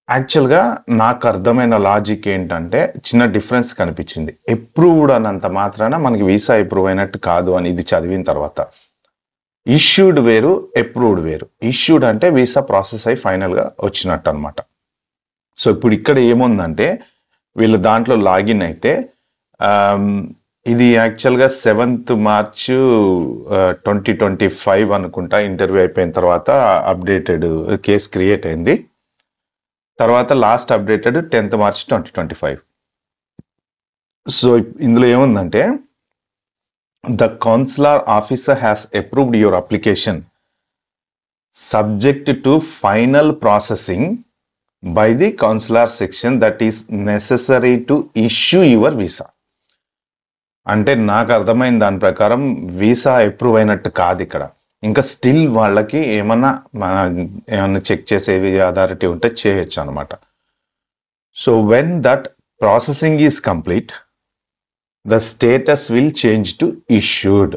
యాక్చువల్‌గా నాకు అర్థమైన లాజిక్ ఏంటంటే, చిన్న డిఫరెన్స్ కనిపించింది. అప్రూవ్డ్ అన్నంత మాత్రాన మనకి వీసా అప్రూవ్ అయినట్టు కాదు అని ఇది చదివిన తర్వాత. ఇష్యూడ్ వేరు, అప్రూవ్డ్ వేరు. ఇష్యూడ్ అంటే వీసా ప్రాసెస్ అయ్యి ఫైనల్‌గా వచ్చినట్టు అనమాట. సో ఇప్పుడు ఇక్కడ ఏముందంటే, వీళ్ళు దాంట్లో లాగిన్ అయితే ఇది యాక్చువల్‌గా 7th March 2025 అనుకుంటా ఇంటర్వ్యూ అయిపోయిన తర్వాత అప్డేటెడ్ కేస్ క్రియేట్ అయింది. తర్వాత last updated 10th March 2025. So ఇందులో ఏముందంటే, the consular officer has approved your application subject to final processing by the consular section that is necessary to issue your visa. అంటే నాకు అర్థమైన దాని ప్రకారం వీసా అప్రూవ్ అయినట్టు కాదు ఇక్కడ. ఇంకా స్టిల్ వాళ్ళకి ఏమన్నా చెక్ చేసేవి అథారిటీ ఉంటే చేయొచ్చు అనమాట. So when that processing is complete, the status will change to issued.